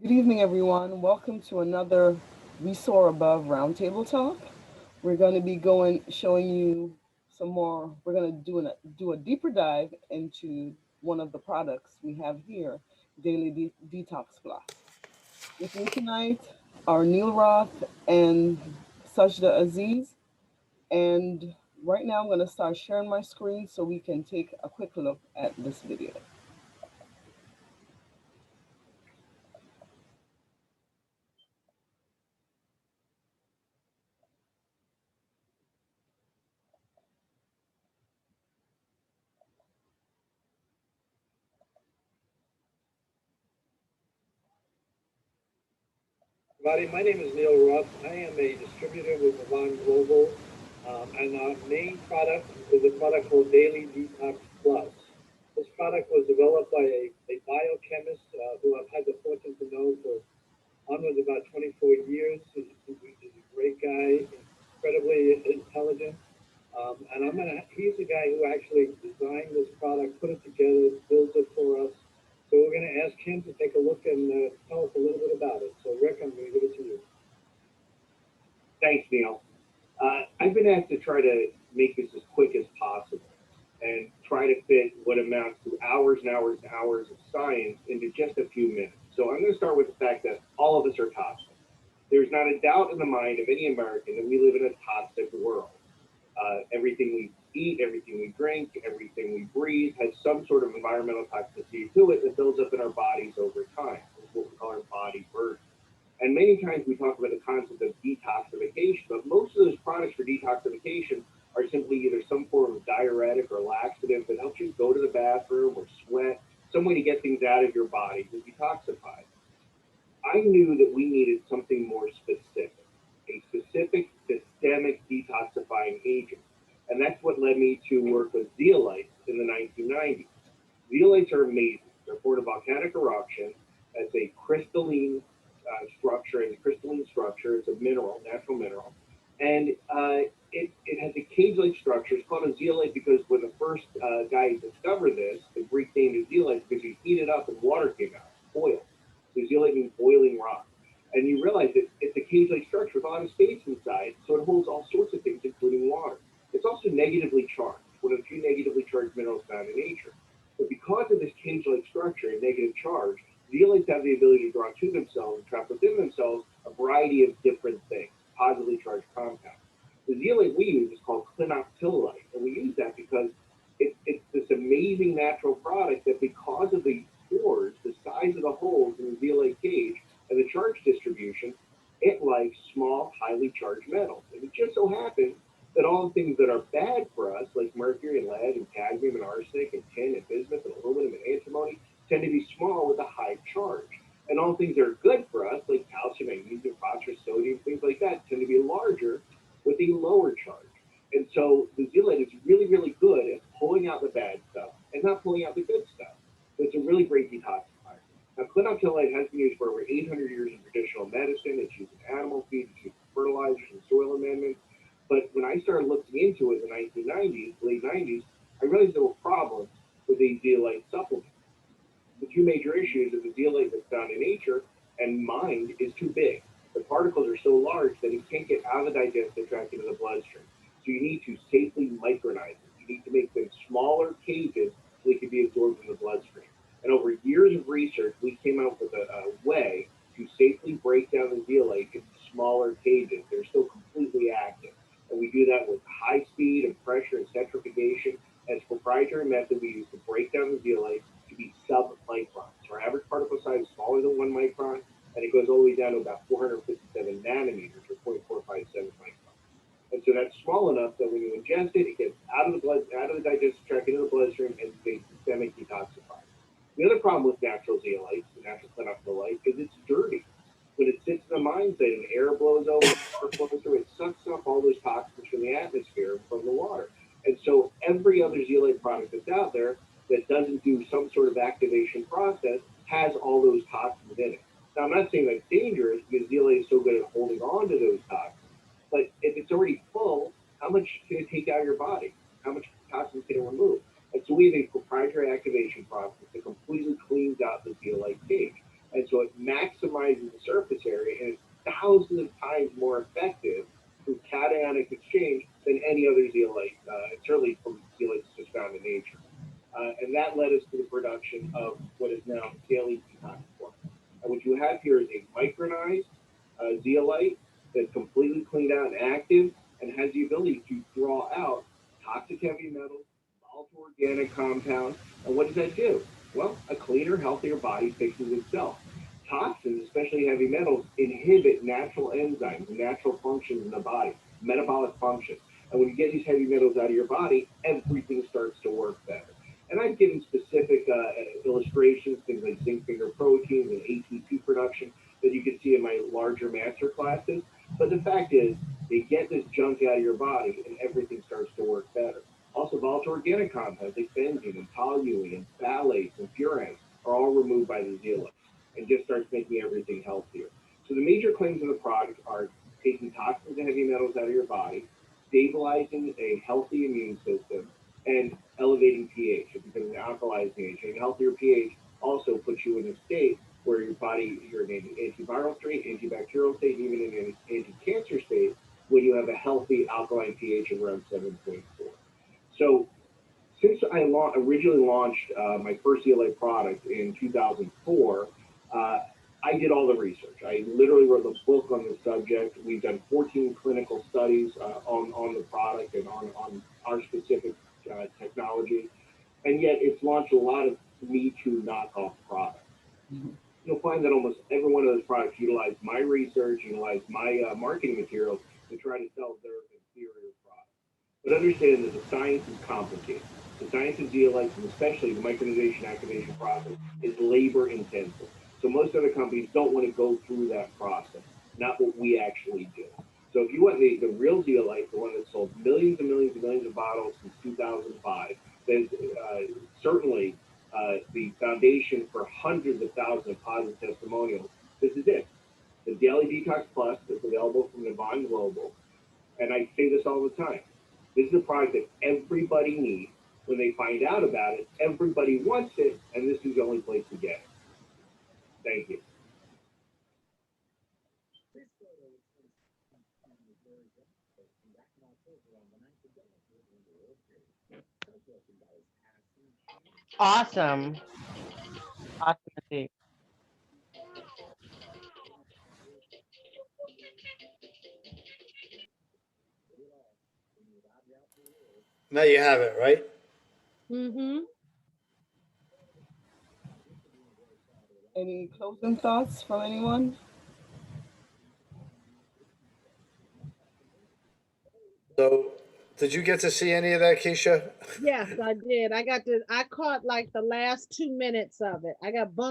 Good evening, everyone. Welcome to another We Soar Above Roundtable Talk. We're going to be showing you some more. We're going to do a deeper dive into one of the products we have here, Detox Plus. With me tonight are Neil Roth and Sajda Aziz. And right now, I'm going to start sharing my screen so we can take a quick look at this video. Everybody, my name is Neil Roth. I am a distributor with Milan Global, and our main product is a product called Daily Detox Plus. This product was developed by a biochemist who I've had the fortune to know for almost about 24 years. He's a great guy, incredibly intelligent. He's the guy who actually designed this product, put it together, built it for us. So we're going to ask him to take a look and tell us a little bit about it. So Rick, I'm going to give it to you. Thanks, Neil. I've been asked to try to make this as quick as possible and try to fit what amounts to hours and hours and hours of science into just a few minutes. So I'm going to start with the fact that all of us are toxic. There's not a doubt in the mind of any American that we live in a toxic world. Everything we eat, everything we drink, everything we breathe has some sort of environmental toxicity to it that builds up in our bodies over time. It's what we call our body burden. And many times we talk about the concept of detoxification, but most of those products for detoxification are simply either some form of diuretic or laxative that helps you go to the bathroom or sweat, some way to get things out of your body to detoxify. I knew that we needed something more specific, a specific systemic detoxifying agent. And that's what led me to work with zeolites in the 1990s. Zeolites are amazing. They're poured a volcanic eruption as a crystalline structure, and crystalline structure. It's a mineral, natural mineral, and it has a cage-like structure. It's called a zeolite because when the first guy discovered this, the Greek name is zeolite because you heat it up and water came out, boil. So zeolite means boiling rock, and you realize that it's a cage-like structure with a lot of space inside, so it holds all sorts of things, including water. It's also negatively charged, one of the few negatively charged minerals found in nature. But because of this cage-like structure and negative charge, zeolites have the ability to draw to themselves and trap within themselves a variety of different things, positively charged compounds. The zeolite we use is called clinoptilolite, and we use that because it's this amazing natural product that because of the pores, the size of the holes in the zeolite cage, and the charge distribution, it likes small, highly charged metals. And it just so happens that all the things that are bad for us, like mercury and lead and cadmium and arsenic and tin and bismuth and aluminum and antimony, tend to be small with a high charge. And all things that are good for us, like calcium, magnesium, phosphorus, sodium, things like that, tend to be larger with a lower charge. And so the zeolite is really, really good at pulling out the bad stuff and not pulling out the good stuff. So it's a really great detoxifier. Now, clinoptilolite has been used for over 800 years in traditional medicine. It's used in animal feed, it's used in fertilizers and soil amendments. But when I started looking into it in the 1990s, late 90s, I realized there were problems with these zeolite supplements. The two major issues is the zeolite that's found in nature and mined is too big. The particles are so large that it can't get out of the digestive tract into the bloodstream. So you need to safely micronize it. You need to make them smaller cages so they can be absorbed in the bloodstream. And over years of research, we came up with a way to safely break down the zeolite into smaller cages. They're still completely active. And we do that with high speed and pressure and centrifugation. And it's a proprietary method we use to break down the zeolite to be sub-microns. So our average particle size is smaller than 1 micron, and it goes all the way down to about 457 nanometers, or 0.457 microns. And so that's small enough that when you ingest it, it gets out of the blood, out of the digestive tract into the bloodstream, and it's a systemic detoxifier. The other problem with natural zeolites, the natural clinoptilolite, is it's dirty. When it sits in the mine site and air blows over, water flows through, it sucks up all those toxins from the atmosphere and from the water. And so every other zeolite product that's out there that doesn't do some sort of activation process has all those toxins in it. Now, I'm not saying that's dangerous because zeolite is so good at holding on to those toxins, but if it's already full, how much can it take out of your body? How much toxins can it remove? And so we have a proprietary activation process that completely cleans out the zeolite cage. And so it maximizes the surface area and it's thousands of times more effective through cationic exchange than any other zeolite, certainly from zeolites just found in nature. And that led us to the production of what is now daily detox plus. And what you have here is a micronized zeolite that's completely cleaned out and active and has the ability to draw out toxic heavy metals, volatile organic compounds. And what does that do? Well, a cleaner, healthier body fixes itself. Toxins, especially heavy metals, inhibit natural enzymes and natural functions in the body, metabolic functions. And when you get these heavy metals out of your body, everything starts to work better. And I've given specific illustrations, things like zinc finger proteins and ATP production that you can see in my larger master classes. But the fact is, they get this junk out of your body and everything starts to work better. Also, volatile organic compounds like benzene and toluene and phthalates and furans are all removed by the zeolites and just starts making everything healthier. So the major claims of the product are taking toxins and heavy metals out of your body, stabilizing a healthy immune system, and elevating pH. It becomes an alkalizing agent. A healthier pH also puts you in a state where your body, you're in an antiviral state, antibacterial state, and even in an anti-cancer state when you have a healthy alkaline pH of around 7.4. So since I originally launched my first ELA product in 2004, uh, I did all the research. I literally wrote a book on the subject. We've done 14 clinical studies on the product and on our specific technology. And yet it's launched a lot of Me Too knockoff products. Mhm. You'll find that almost every one of those products utilize my research, utilize my marketing materials to try to sell their inferior product. But understand that the science is complicated. The science of zeolites, and especially the micronization activation process, is labor intensive. So most other companies don't want to go through that process, not what we actually do. So if you want the real zeolite, the one that sold millions and millions and millions of bottles since 2005, that is certainly the foundation for hundreds of thousands of positive testimonials, this is it. The Daily Detox Plus is available from Yvonne Global. And I say this all the time. This is a product that everybody needs. When they find out about it, everybody wants it, and this is the only place to get it. Thank you. Awesome. Awesome indeed. Now you have it, right? Mm-hmm. Any closing thoughts from anyone? So, did you get to see any of that, Keisha? Yes, I did. I caught like the last 2 minutes of it. I got bumped